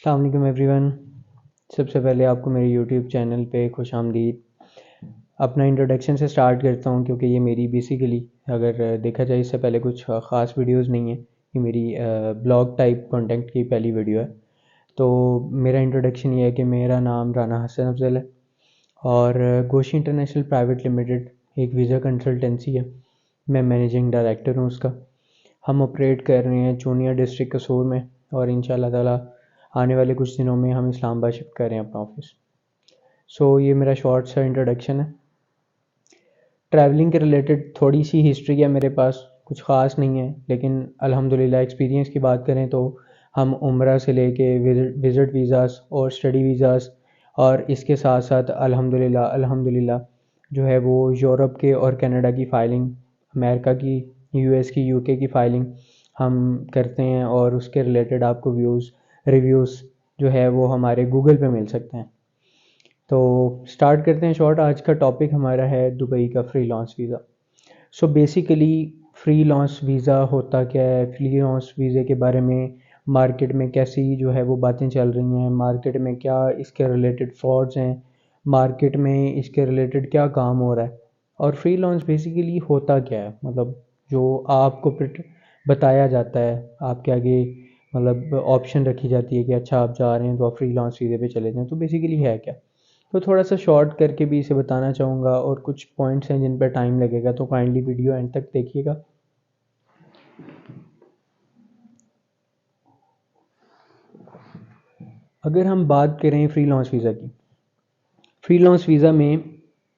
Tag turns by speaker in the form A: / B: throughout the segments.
A: अस्सलाम वालेकुम एवरीवन। सबसे पहले आपको मेरे यूट्यूब चैनल पे खुश आमदीद। अपना इंट्रोडक्शन से स्टार्ट करता हूँ क्योंकि ये मेरी बेसिकली अगर देखा जाए इससे पहले कुछ ख़ास वीडियोस नहीं है। ये मेरी ब्लॉग टाइप कंटेंट की पहली वीडियो है। तो मेरा इंट्रोडक्शन ये है कि मेरा नाम राना हसन अफजल है और गोशी इंटरनेशनल प्राइवेट लिमिटेड एक वीज़ा कंसल्टेंसी है। मैं मैनेजिंग डायरेक्टर हूँ उसका। हम ऑपरेट कर रहे हैं चूनिया डिस्ट्रिक्ट कसूर में और इंशाल्लाह ताला आने वाले कुछ दिनों में हम इस्लामाबाद शिफ्ट कर रहे हैं अपना ऑफिस। ये मेरा शॉर्ट सा इंट्रोडक्शन है। ट्रैवलिंग के रिलेटेड थोड़ी सी हिस्ट्री है मेरे पास, कुछ ख़ास नहीं है, लेकिन अल्हम्दुलिल्लाह एक्सपीरियंस की बात करें तो हम उम्रा से लेके विज़िट वीज़ास और स्टडी वीज़ास और इसके साथ साथ अल्हम्दुलिल्लाह जो है वो यूरोप के और कनाडा की फ़ाइलिंग, अमेरिका की, यूएस की, यूके की फ़ाइलिंग हम करते हैं और उसके रिलेटेड आपको रिव्यूज़ जो है वो हमारे गूगल पे मिल सकते हैं। तो स्टार्ट करते हैं शॉर्ट। आज का टॉपिक हमारा है दुबई का freelance visa. Basically freelance visa होता क्या है, फ्रीलांस वीज़े के बारे में मार्केट में कैसी जो है वो बातें चल रही हैं, मार्केट में क्या इसके रिलेटेड फ्रॉड्स हैं, मार्केट में इसके रिलेटेड क्या काम हो रहा है और फ्रीलांस बेसिकली होता क्या है। मतलब जो आपको बताया जाता है आपके आगे, मतलब ऑप्शन रखी जाती है कि अच्छा आप जा रहे हैं तो आप फ्रीलांस वीज़े पे चले जाएं, तो बेसिकली है क्या। तो थोड़ा सा शॉर्ट करके भी इसे बताना चाहूँगा और कुछ पॉइंट्स हैं जिन पर टाइम लगेगा, तो काइंडली वीडियो एंड तक देखिएगा। अगर हम बात करें फ्रीलांस वीज़ा की, फ्रीलांस वीज़ा में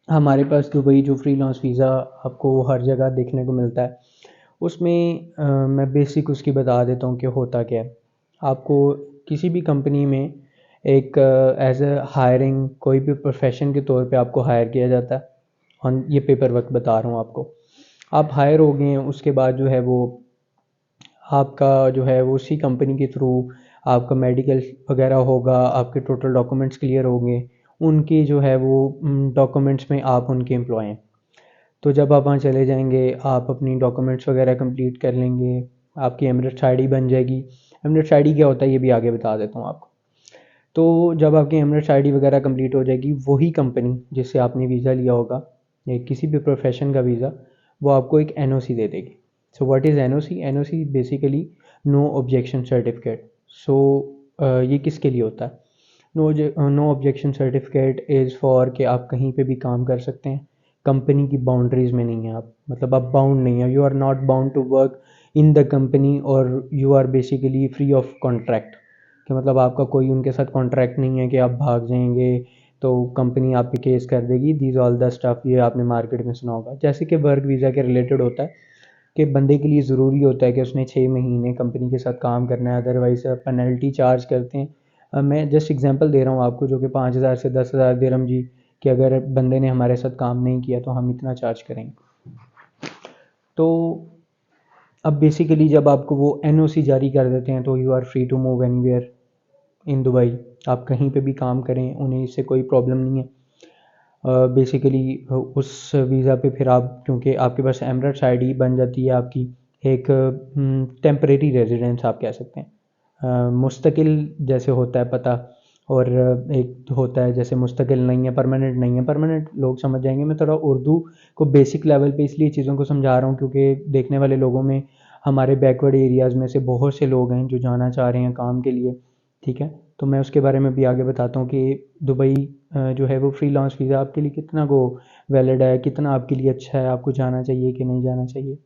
A: हमारे पास दुबई जो फ्रीलांस वीज़ा आपको हर जगह देखने को मिलता है, उसमें मैं बेसिक उसकी बता देता हूँ कि होता क्या है। आपको किसी भी कंपनी में एक एज अ हायरिंग कोई भी प्रोफेशन के तौर पे आपको हायर किया जाता है। और ये पेपर वर्क बता रहा हूँ आपको। आप हायर हो गए हैं, उसके बाद जो है वो आपका जो है वो उसी कंपनी के थ्रू आपका मेडिकल वगैरह होगा, आपके टोटल डॉक्यूमेंट्स क्लियर होंगे, उनकी जो है वो डॉक्यूमेंट्स में आप उनके एम्प्लॉय हैं। तो जब आप वहाँ चले जाएंगे, आप अपनी डॉक्यूमेंट्स वगैरह कंप्लीट कर लेंगे, आपकी एमरेट्स आईडी बन जाएगी। एमरेट्स आईडी क्या होता है ये भी आगे बता देता हूँ आपको। तो जब आपकी एमरेट्स आईडी वगैरह कंप्लीट हो जाएगी, वही कंपनी जिससे आपने वीज़ा लिया होगा या किसी भी प्रोफेशन का वीज़ा, वो आपको एक एनओसी दे देगी। So what is NOC? NOC basically no objection certificate. ये किसके लिए होता है? No objection certificate is for कि आप कहीं पे भी काम कर सकते हैं, कंपनी की बाउंड्रीज़ में नहीं है आप, मतलब आप बाउंड नहीं है, you are not bound to work in the company और you are basically free of contract. कि मतलब आपका कोई उनके साथ कॉन्ट्रैक्ट नहीं है कि आप भाग जाएंगे तो कंपनी आप पे केस कर देगी। दीज ऑल द स्टफ ये आपने मार्केट में सुना होगा। जैसे कि वर्क वीज़ा के रिलेटेड होता है कि बंदे के लिए ज़रूरी होता है कि उसने 6 महीने कंपनी के साथ काम करना है, अदरवाइज़ पेनल्टी चार्ज करते हैं। मैं जस्ट एग्जांपल दे रहा हूँ आपको, जो कि 5,000 से 10,000 दिरहम जी, कि अगर बंदे ने हमारे साथ काम नहीं किया तो हम इतना चार्ज करेंगे। तो अब बेसिकली जब आपको वो एनओसी जारी कर देते हैं तो you are free to move anywhere in Dubai. आप कहीं पे भी काम करें, उन्हें इससे कोई प्रॉब्लम नहीं है। बेसिकली उस वीज़ा पे फिर आप, क्योंकि आपके पास एमरेट्स आईडी बन जाती है आपकी, एक टेम्परेरी रेजिडेंस आप कह सकते हैं। मुस्तकिल जैसे होता है पता, और एक होता है जैसे मुस्तकिल नहीं है, परमानेंट नहीं है। परमानेंट लोग समझ जाएंगे। मैं थोड़ा उर्दू को बेसिक लेवल पे इसलिए चीज़ों को समझा रहा हूँ क्योंकि देखने वाले लोगों में हमारे बैकवर्ड एरियाज़ में से बहुत से लोग हैं जो जाना चाह रहे हैं काम के लिए। ठीक है, तो मैं उसके बारे में भी आगे बताता हूँ कि दुबई जो है वो फ्रीलांस वीज़ा आपके लिए कितना को वैलिड है, कितना आपके लिए अच्छा है, आपको जाना चाहिए कि नहीं जाना चाहिए।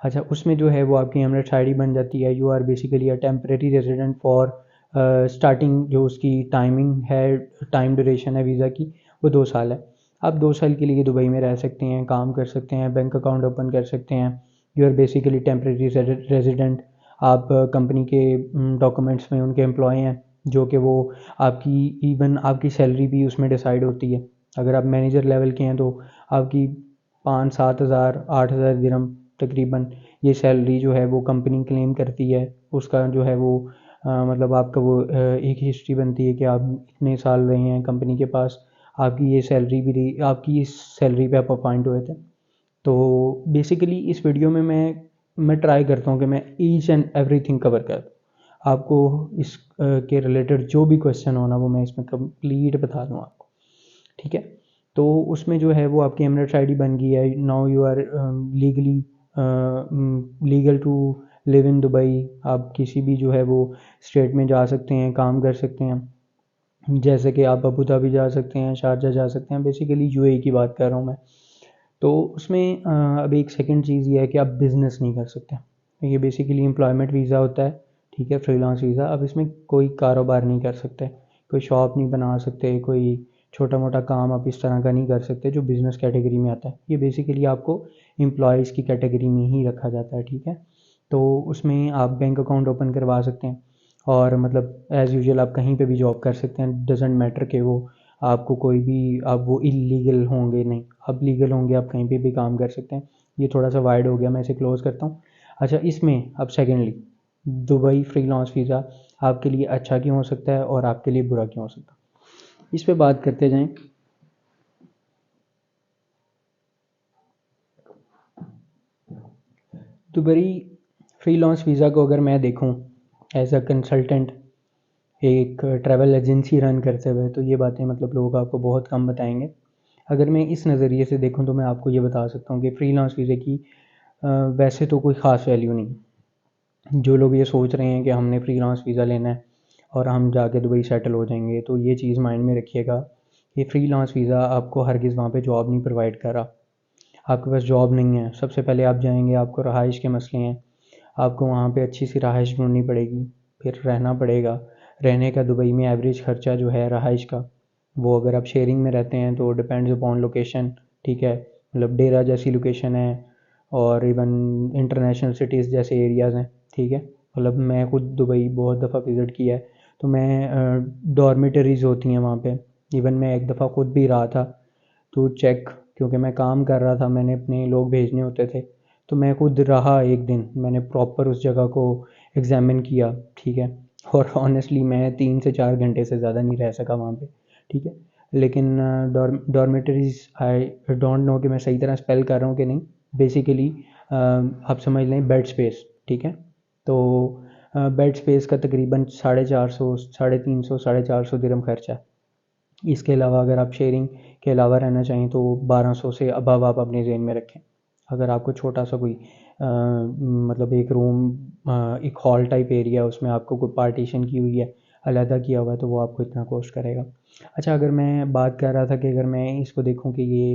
A: अच्छा, उसमें जो है वो आपकी एमरेट्स आईडी बन जाती है। You are basically a temporary resident for starting, जो उसकी टाइमिंग है, टाइम ड्यूरेशन है वीज़ा की, वो 2 साल है। आप 2 साल के लिए दुबई में रह सकते हैं, काम कर सकते हैं, बैंक अकाउंट ओपन कर सकते हैं। You are basically temporary resident. आप कंपनी के डॉक्यूमेंट्स में उनके एम्प्लॉय हैं, जो कि वो आपकी इवन आपकी सैलरी भी उसमें डिसाइड होती है। अगर आप मैनेजर लेवल के हैं तो आपकी 5-7 हज़ार 8 हज़ार दिरहम तकरीबन ये सैलरी जो है वो कंपनी क्लेम करती है। उसका जो है वो मतलब आपका वो एक हिस्ट्री बनती है कि आप इतने साल रहे हैं कंपनी के पास, आपकी ये सैलरी भी रही, आपकी इस सैलरी पे आप अपॉइंट हुए थे। तो बेसिकली इस वीडियो में मैं ट्राई करता हूँ कि मैं ईच एंड एवरीथिंग कवर कर दूँ। आपको इस के रिलेटेड जो भी क्वेश्चन होना वो मैं इसमें कंप्लीट बता दूँ आपको, ठीक है। तो उसमें जो है वो आपकी एमरेट्स आईडी बन गई है, now you are legally legal to live in Dubai. आप किसी भी जो है वो स्टेट में जा सकते हैं, काम कर सकते हैं, जैसे कि आप अबू धाबी जा सकते हैं, शारजा जा सकते हैं, बेसिकली यूएई की बात कर रहा हूँ मैं। तो उसमें अब एक सेकंड चीज़ ये है कि आप बिज़नेस नहीं कर सकते। ये बेसिकली एम्प्लॉयमेंट वीज़ा होता है, ठीक है, फ्रीलांस वीज़ा। अब इसमें कोई कारोबार नहीं कर सकते, कोई शॉप नहीं बना सकते, कोई छोटा मोटा काम आप इस तरह का नहीं कर सकते जो बिज़नेस कैटेगरी में आता है। ये बेसिकली आपको एम्प्लॉयज़ की कैटेगरी में ही रखा जाता है, ठीक है। तो उसमें आप बैंक अकाउंट ओपन करवा सकते हैं और मतलब एज़ यूजुअल आप कहीं पे भी जॉब कर सकते हैं, डजेंट मैटर कि वो आपको कोई भी आप वो इलीगल होंगे नहीं, आप लीगल होंगे, आप कहीं पे भी काम कर सकते हैं। ये थोड़ा सा वाइड हो गया, मैं इसे क्लोज़ करता हूँ। अच्छा, इसमें अब सेकेंडली दुबई फ्रीलांस वीज़ा आपके लिए अच्छा क्यों हो सकता है और आपके लिए बुरा क्यों हो सकता है, इस पे बात करते जाएं। दुबई फ्रीलांस वीज़ा को अगर मैं देखूं एज अ कंसल्टेंट, एक ट्रैवल एजेंसी रन करते हुए, तो ये बातें मतलब लोग आपको बहुत कम बताएंगे। अगर मैं इस नज़रिए से देखूं तो मैं आपको ये बता सकता हूँ कि फ्रीलांस वीज़े की वैसे तो कोई ख़ास वैल्यू नहीं। जो लोग ये सोच रहे हैं कि हमने फ्रीलांस वीज़ा लेना है और हम जाके दुबई सेटल हो जाएंगे, तो ये चीज़ माइंड में रखिएगा कि फ्रीलांस वीज़ा आपको हरगिज़ वहाँ पे जॉब नहीं प्रोवाइड कर रहा। आपके पास जॉब नहीं है, सबसे पहले आप जाएंगे, आपको रहाइश के मसले हैं, आपको वहाँ पे अच्छी सी रहाइश ढूंढनी पड़ेगी, फिर रहना पड़ेगा। रहने का दुबई में एवरेज खर्चा जो है रहाइश का, वो अगर आप शेयरिंग में रहते हैं तो डिपेंड्स अपॉन लोकेशन, ठीक है, मतलब डेरा जैसी लोकेशन है और इवन इंटरनेशनल सिटीज़ जैसे एरियाज़ हैं, ठीक है। मतलब मैं खुद दुबई बहुत दफ़ा विज़िट किया है, तो मैं डॉर्मेटरीज़ होती हैं वहाँ पे, इवन मैं एक दफ़ा खुद भी रहा था तो चेक, क्योंकि मैं काम कर रहा था, मैंने अपने लोग भेजने होते थे, तो मैं खुद रहा एक दिन, मैंने प्रॉपर उस जगह को एग्जामिन किया, ठीक है। और ऑनेस्टली मैं 3 से 4 घंटे से ज़्यादा नहीं रह सका वहाँ पे, ठीक है। लेकिन डॉर्मेटरीज, आई डोंट नो कि मैं सही तरह स्पेल कर रहा हूँ कि नहीं, बेसिकली आप समझ लें बेड स्पेस, ठीक है। तो बेड स्पेस का तकरीबन 450, 350, 450 दिरहम खर्चा है। इसके अलावा अगर आप शेयरिंग के अलावा रहना चाहें तो 1200 से अबव आप अपने जेन में रखें। अगर आपको छोटा सा कोई मतलब एक रूम, एक हॉल टाइप एरिया, उसमें आपको कोई पार्टीशन की हुई है, अलहदा किया हुआ है, तो वो आपको इतना कॉस्ट करेगा। अच्छा, अगर मैं बात कर रहा था कि अगर मैं इसको देखूं कि ये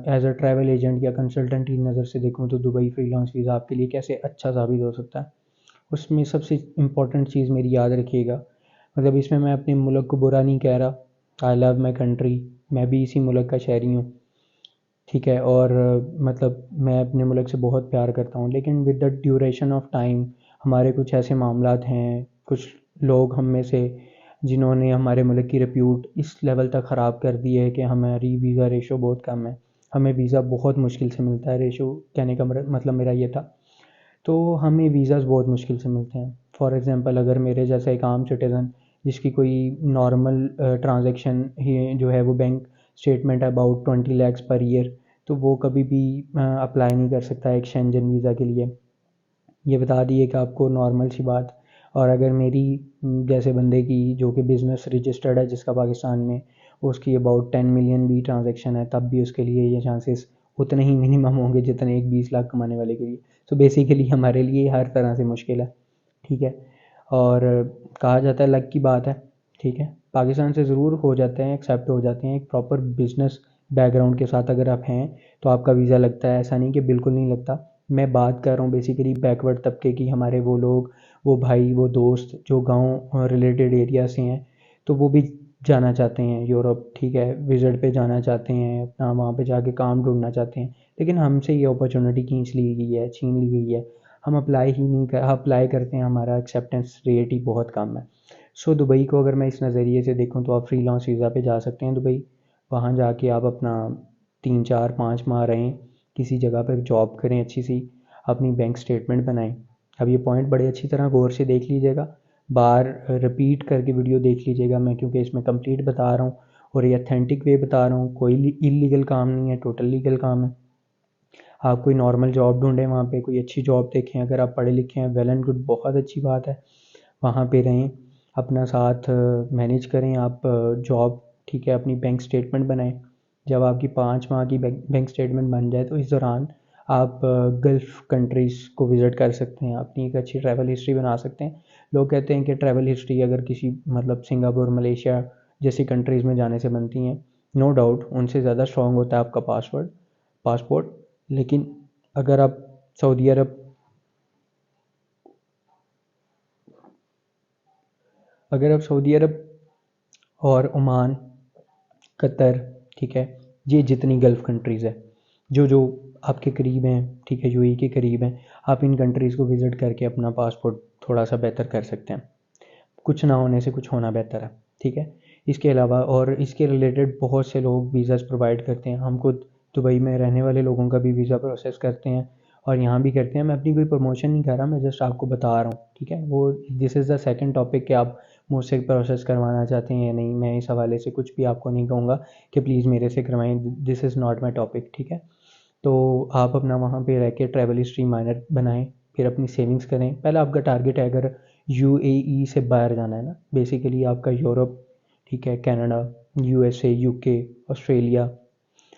A: एज अ ट्रैवल एजेंट या कंसल्टेंट की नज़र से देखूं तो दुबई फ्रीलांस वीज़ा आपके लिए कैसे अच्छा साबित हो सकता है, उसमें सबसे इम्पोर्टेंट चीज़ मेरी याद रखिएगा, मतलब इसमें मैं अपने मुल्क को बुरा नहीं कह रहा, आई लव माई कंट्री, मैं भी इसी मुल्क का शहरी हूँ, ठीक है। और मतलब मैं अपने मुल्क से बहुत प्यार करता हूँ, लेकिन with the duration of time हमारे कुछ ऐसे मामलात हैं, कुछ लोग हम में से जिन्होंने हमारे मुल्क की रिप्यूट इस लेवल तक ख़राब कर दी है कि हमारी वीज़ा रेशो बहुत कम है, हमें वीज़ा बहुत मुश्किल से मिलता है। रेशो कहने का मतलब मेरा ये था, तो हमें वीज़ाज़ बहुत मुश्किल से मिलते हैं। फॉर एग्ज़ाम्पल, अगर मेरे जैसा एक आम सिटीज़न जिसकी कोई नॉर्मल ट्रांजैक्शन ही जो है वो bank statement about 20 lakhs per year, तो वो कभी भी अप्लाई नहीं कर सकता एक शेंजन वीज़ा के लिए। ये बता दिए कि आपको नॉर्मल सी बात। और अगर मेरी जैसे बंदे की जो कि बिज़नेस रजिस्टर्ड है जिसका पाकिस्तान में, उसकी अबाउट 10 मिलियन भी ट्रांजैक्शन है, तब भी उसके लिए ये चांसेस उतने ही मिनिमम होंगे जितने एक 20 लाख कमाने वाले के लिए। तो बेसिकली हमारे लिए हर तरह से मुश्किल है, ठीक है। और कहा जाता है लक की बात है, ठीक है, पाकिस्तान से ज़रूर हो जाते हैं, एक्सेप्ट हो जाते हैं, एक प्रॉपर बिजनेस बैकग्राउंड के साथ अगर आप हैं तो आपका वीज़ा लगता है, ऐसा नहीं कि बिल्कुल नहीं लगता। मैं बात कर रहा हूँ बेसिकली बैकवर्ड तबके की, हमारे वो लोग, वो भाई, वो दोस्त जो गांव रिलेटेड एरिया से हैं, तो वो भी जाना चाहते हैं यूरोप, ठीक है, विज़िट पे जाना चाहते हैं, अपना वहाँ पे जाके काम ढूंढना चाहते हैं, लेकिन हमसे ये अपॉर्चुनिटी खींच ली गई है, छीन ली गई है। हम अप्लाई ही नहीं कर अप्लाई करते हैं, हमारा एक्सेप्टेंस रेट ही बहुत कम है। सो दुबई को अगर मैं इस नज़रिए से देखूँ तो आप फ्रीलांस वीज़ा पे जा सकते हैं दुबई। वहाँ जाके आप अपना 3 4 5 माह रहें, किसी जगह पर जॉब करें अच्छी सी, अपनी बैंक स्टेटमेंट बनाएं। अब ये पॉइंट बड़े अच्छी तरह गौर से देख लीजिएगा, बार रिपीट करके वीडियो देख लीजिएगा, मैं क्योंकि इसमें कंप्लीट बता रहा हूँ और ये अथेंटिक वे बता रहा हूँ, कोई इलीगल काम नहीं है, टोटल लीगल काम है। आप कोई नॉर्मल जॉब ढूंढें, वहाँ पे कोई अच्छी जॉब देखें, अगर आप पढ़े लिखे हैं वेल एंड गुड, बहुत अच्छी बात है। वहाँ पे रहें, अपना साथ मैनेज करें आप जॉब, ठीक है, अपनी बैंक स्टेटमेंट बनाएं। जब आपकी 5 माह की बैंक स्टेटमेंट बन जाए तो इस दौरान आप गल्फ़ कंट्रीज़ को विज़िट कर सकते हैं, अपनी एक अच्छी ट्रैवल हिस्ट्री बना सकते हैं। लोग कहते हैं कि ट्रैवल हिस्ट्री अगर किसी मतलब सिंगापुर, मलेशिया जैसी कंट्रीज़ में जाने से बनती हैं, नो डाउट उनसे ज़्यादा स्ट्रॉन्ग होता है आपका पासपोर्ट। लेकिन अगर आप सऊदी अरब अगर आप सऊदी अरब और ओमान, कतर, ठीक है, ये जितनी गल्फ़ कंट्रीज़ है जो आपके करीब हैं, ठीक है, यूएई के करीब हैं, आप इन कंट्रीज़ को विज़िट करके अपना पासपोर्ट थोड़ा सा बेहतर कर सकते हैं। कुछ ना होने से कुछ होना बेहतर है, ठीक है। इसके अलावा और इसके रिलेटेड बहुत से लोग वीज़ाज़ प्रोवाइड करते हैं। हम खुद दुबई में रहने वाले लोगों का भी वीज़ा प्रोसेस करते हैं और यहाँ भी करते हैं। मैं अपनी कोई प्रमोशन नहीं कर रहा, मैं जस्ट आपको बता रहा हूँ, ठीक है। वो this is the second topic कि आप मुझसे प्रोसेस करवाना चाहते हैं या नहीं। मैं इस हवाले से कुछ भी आपको नहीं कहूँगा कि प्लीज़ मेरे से करवाएं, this is not my topic, ठीक है। तो आप अपना वहाँ पे रह के ट्रैवल हिस्ट्री माइनर बनाएं, फिर अपनी सेविंग्स करें। पहले आपका टारगेट है अगर यूएई से बाहर जाना है ना, बेसिकली आपका यूरोप, ठीक है, कनाडा, यूएसए, यूके, ऑस्ट्रेलिया,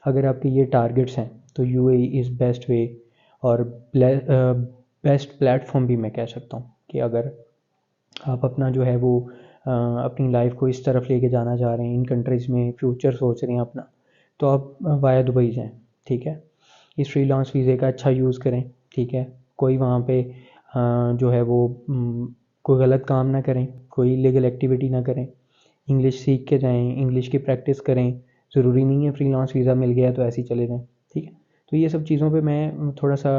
A: अगर आपके ये टारगेट्स हैं तो यूएई इज़ बेस्ट वे और बेस्ट प्लेटफॉर्म भी मैं कह सकता हूँ कि अगर आप अपना जो है वो अपनी लाइफ को इस तरफ लेके जाना चाह रहे हैं, इन कंट्रीज़ में फ्यूचर सोच रहे हैं अपना, तो आप वाया दुबई जाएं, ठीक है। इस फ्रीलांस वीज़े का अच्छा यूज़ करें, ठीक है। कोई वहाँ पे जो है वो कोई गलत काम ना करें, कोई इलीगल एक्टिविटी ना करें, इंग्लिश सीख के जाएं, इंग्लिश की प्रैक्टिस करें। ज़रूरी नहीं है फ्रीलांस वीज़ा मिल गया तो ऐसे ही चले जाएं, ठीक है। तो ये सब चीज़ों पे मैं थोड़ा सा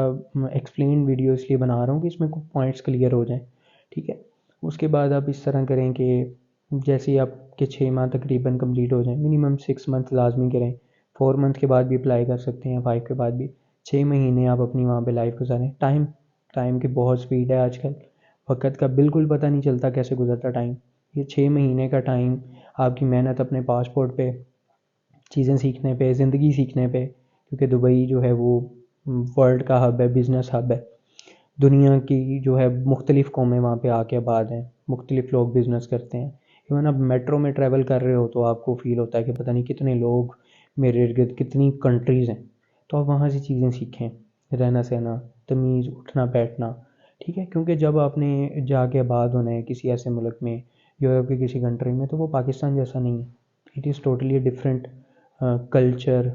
A: एक्सप्लेन वीडियो इसलिए बना रहा हूँ कि इसमें कुछ पॉइंट्स क्लियर हो जाएं, ठीक है। उसके बाद आप इस तरह करें कि जैसे ही आपके 6 माह तकरीबन कंप्लीट हो जाएं, मिनिमम 6 मंथ लाजमी करें। 4 मंथ के बाद भी अप्लाई कर सकते हैं, 5 के बाद भी। 6 महीने आप अपनी वहाँ पे लाइफ गुजारें। टाइम की बहुत स्पीड है आजकल, वक्त का बिल्कुल पता नहीं चलता कैसे गुजरता टाइम। ये 6 महीने का टाइम आपकी मेहनत अपने पासपोर्ट पे, चीज़ें सीखने पे, ज़िंदगी सीखने पे, क्योंकि दुबई जो है वो वर्ल्ड का हब है, बिज़नेस हब है। दुनिया की जो है मुख्तलिफ़ कौमें वहाँ पे आके आबाद हैं, मुख्तलिफ़ लोग बिज़नेस करते हैं। इवन आप मेट्रो में ट्रैवल कर रहे हो तो आपको फ़ील होता है कि पता नहीं कितने लोग मेरे इर्द गिर्द, कितनी कंट्रीज़ हैं। तो आप वहाँ से चीज़ें सीखें, रहना सहना, तमीज़, उठना बैठना, ठीक है। क्योंकि जब आपने जाके आबाद होना है किसी ऐसे मुल्क में, यूरोप की किसी कंट्री में, तो वो पाकिस्तान जैसा नहीं है। It is totally different culture,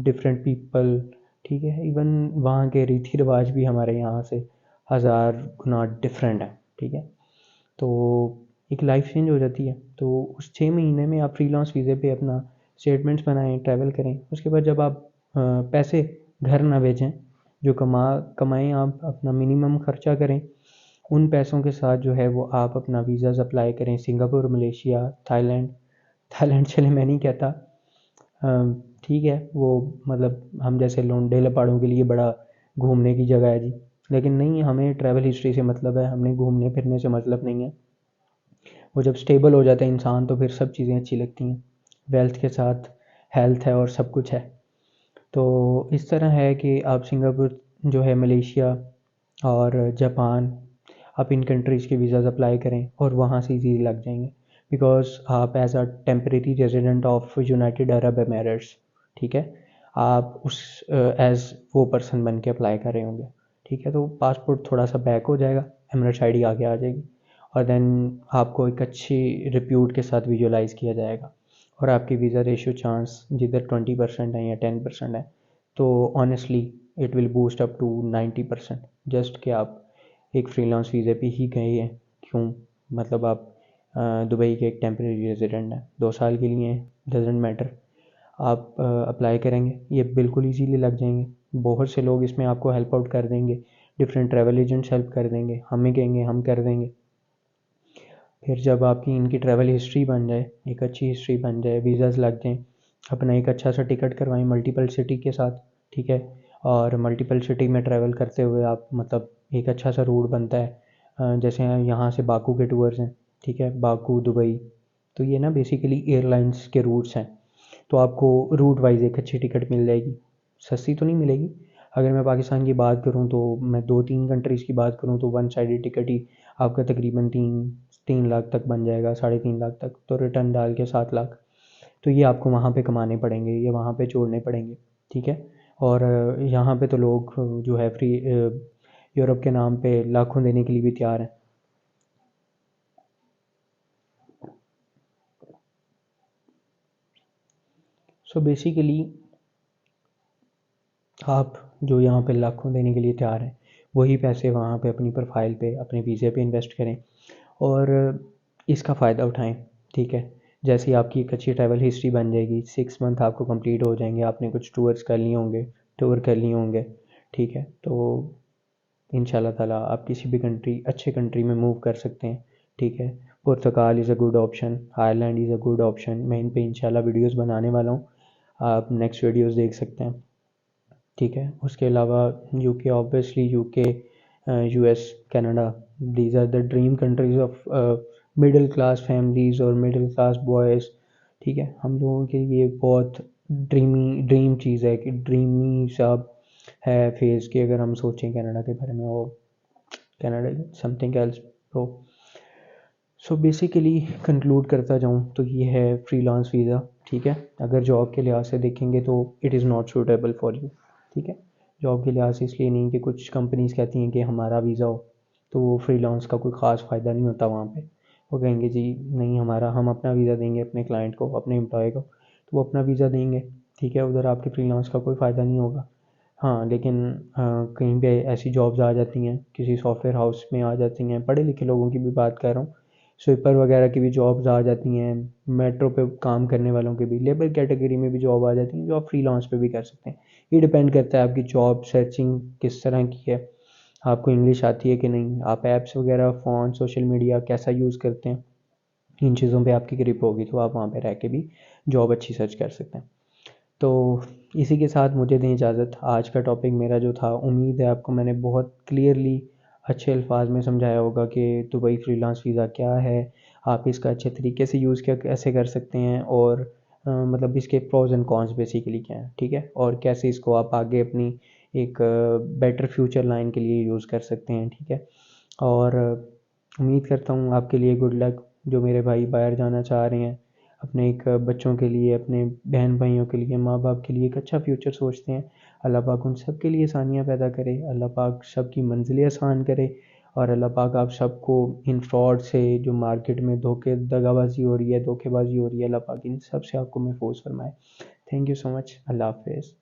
A: different people, ठीक है। इवन वहाँ के रीति रिवाज भी हमारे यहाँ से हज़ार गुना डिफरेंट है, ठीक है। तो एक लाइफ चेंज हो जाती है। तो उस 6 महीने में आप फ्रीलांस वीज़े पे अपना स्टेटमेंट्स बनाएं, ट्रैवल करें। उसके बाद जब आप पैसे घर ना भेजें, जो कमाएं, आप अपना मिनिमम खर्चा करें। उन पैसों के साथ जो है वो आप अपना वीज़ाज़ अप्लाई करें, सिंगापुर, मलेशिया, थाईलैंड। थाईलैंड चले मैं नहीं कहता, ठीक है, वो मतलब हम जैसे लोंडे लपाड़ों के लिए बड़ा घूमने की जगह है जी, लेकिन नहीं, हमें ट्रैवल हिस्ट्री से मतलब है, हमने घूमने फिरने से मतलब नहीं है। वो जब स्टेबल हो जाता है इंसान तो फिर सब चीज़ें अच्छी लगती हैं, वेल्थ के साथ हेल्थ है और सब कुछ है। तो इस तरह है कि आप सिंगापुर जो है, मलेशिया और जापान, आप इन कंट्रीज़ के वीज़ाज़ अप्लाई करें और वहाँ से इजीली लग जाएंगे, बिकॉज आप as a temporary resident of United Arab Emirates, ठीक है, आप उस एज वो पर्सन बन के अप्लाई कर रहे होंगे, ठीक है। तो पासपोर्ट थोड़ा सा बैक हो जाएगा, एमिरेट्स आईडी आगे आ जाएगी और देन आपको एक अच्छी रिप्यूट के साथ विजुअलाइज़ किया जाएगा और आपकी वीज़ा रेशियो चांस जिधर 20% है या 10% है, तो honestly it will boost up to 90%। Just कि आप एक फ्रीलांस वीज़े पे ही गए हैं, क्यों, मतलब आप दुबई के एक टेम्परेरी रेजिडेंट हैं, 2 साल के लिए, डजेंट मैटर, आप अप्लाई करेंगे, ये बिल्कुल इजीली लग जाएंगे। बहुत से लोग इसमें आपको हेल्प आउट कर देंगे, डिफरेंट ट्रैवल एजेंट्स हेल्प कर देंगे, हमें कहेंगे हम कर देंगे। फिर जब आपकी इनकी ट्रैवल हिस्ट्री बन जाए, एक अच्छी हिस्ट्री बन जाए, वीज़ाज़ लग जाएँ, अपना एक अच्छा सा टिकट करवाएं मल्टीपल सिटी के साथ, ठीक है। और मल्टीपल सिटी में ट्रैवल करते हुए आप मतलब एक अच्छा सा रूट बनता है, जैसे यहाँ से बाकू के टूर्स हैं, ठीक है, बाकू दुबई। तो ये ना बेसिकली एयरलाइंस के रूट्स हैं, तो आपको रूट वाइज एक अच्छी टिकट मिल जाएगी। सस्ती तो नहीं मिलेगी, अगर मैं पाकिस्तान की बात करूँ तो, मैं 2-3 कंट्रीज़ की बात करूँ तो वन साइडेड टिकट ही आपका तकरीबन 3 लाख तक बन जाएगा, 3.5 लाख तक। तो रिटर्न डाल के 7 लाख, तो ये आपको वहाँ पे कमाने पड़ेंगे, ये वहाँ पे जोड़ने पड़ेंगे, ठीक है। और यहाँ पे तो लोग जो है फ्री यूरोप के नाम पे लाखों देने के लिए भी तैयार हैं। सो बेसिकली आप जो यहाँ पे लाखों देने के लिए तैयार हैं, वही पैसे वहाँ पे अपनी प्रोफाइल पे, अपने वीज़े पे इन्वेस्ट करें और इसका फ़ायदा उठाएं, ठीक है। जैसे ही आपकी एक अच्छी ट्रैवल हिस्ट्री बन जाएगी, 6 मंथ आपको कंप्लीट हो जाएंगे, आपने कुछ टूर कर लिए होंगे, ठीक है। तो इंशाल्लाह ताला आप किसी भी अच्छे कंट्री में मूव कर सकते हैं, ठीक है। Portugal is a good option, Ireland is a good option. मैं इन पे इंशाल्लाह वीडियोस बनाने वाला हूँ, आप नेक्स्ट वीडियोस देख सकते हैं, ठीक है। उसके अलावा UK, obviously UK, US, Canada, these are the dream countries of middle class families और मिडिल क्लास बॉयज़, ठीक है। हम लोगों के लिए बहुत ड्रीम चीज़ है कि ड्रीमी सा है फेज़ कि अगर हम सोचें कनाडा के बारे में, वो कनाडा समथिंग एल्स। तो सो बेसिकली कंक्लूड करता जाऊँ तो ये है फ्रीलांस वीज़ा, ठीक है। अगर जॉब के लिहाज से देखेंगे तो it is not suitable for you, ठीक है। जॉब के लिहाज से इसलिए नहीं कि कुछ कंपनीज़ कहती हैं कि हमारा वीज़ा हो, तो वो फ्रीलांस का कोई ख़ास फ़ायदा नहीं होता वहाँ पे। वो कहेंगे जी नहीं, हम अपना वीज़ा देंगे अपने क्लाइंट को, अपने एम्प्लॉय को, तो वो अपना वीज़ा देंगे, ठीक है। उधर आपके फ्रीलांस का कोई फ़ायदा नहीं होगा। हाँ, लेकिन कहीं पे ऐसी जॉब्स आ जाती हैं, किसी सॉफ्टवेयर हाउस में आ जाती हैं, पढ़े लिखे लोगों की भी बात कर रहा हूँ, स्वीपर वगैरह की भी जॉब्स आ जाती हैं, मेट्रो पे काम करने वालों के भी, लेबर कैटेगरी में भी जॉब आ जाती हैं, जो आप फ्रीलांस पे भी कर सकते हैं। ये डिपेंड करता है आपकी जॉब सर्चिंग किस तरह की है, आपको इंग्लिश आती है कि नहीं, आप ऐप्स वगैरह, फ़ोन, सोशल मीडिया कैसा यूज़ करते हैं, इन चीज़ों पे आपकी ग्रिप होगी तो आप वहाँ पे रह के भी जॉब अच्छी सर्च कर सकते हैं। तो इसी के साथ मुझे दें इजाज़त। आज का टॉपिक मेरा जो था, उम्मीद है आपको मैंने बहुत क्लियरली अच्छे अल्फाज में समझाया होगा कि दुबई फ्रीलांस वीज़ा क्या है, आप इसका अच्छे तरीके से यूज़ क्या कैसे कर सकते हैं, और मतलब इसके प्रोज एंड कॉन्स बेसिकली क्या हैं, ठीक है, और कैसे इसको आप आगे अपनी एक बेटर फ्यूचर लाइन के लिए यूज़ कर सकते हैं, ठीक है। और उम्मीद करता हूँ आपके लिए गुड लक, जो मेरे भाई बाहर जाना चाह रहे हैं, अपने एक बच्चों के लिए, अपने बहन भाइयों के लिए, माँ बाप के लिए एक अच्छा फ्यूचर सोचते हैं। अल्लाह पाक उन सब के लिए आसानियाँ पैदा करे, अल्लाह पाक सब की मंजिलें आसान करे, और अल्लाह पाक आप सबको इन फ्रॉड से, जो मार्केट में दगाबाजी हो रही है, धोखेबाजी हो रही है, अल्लाह पाक इन सब से आपको महफूज फरमाए। Thank you so much. अल्लाह हाफिज़।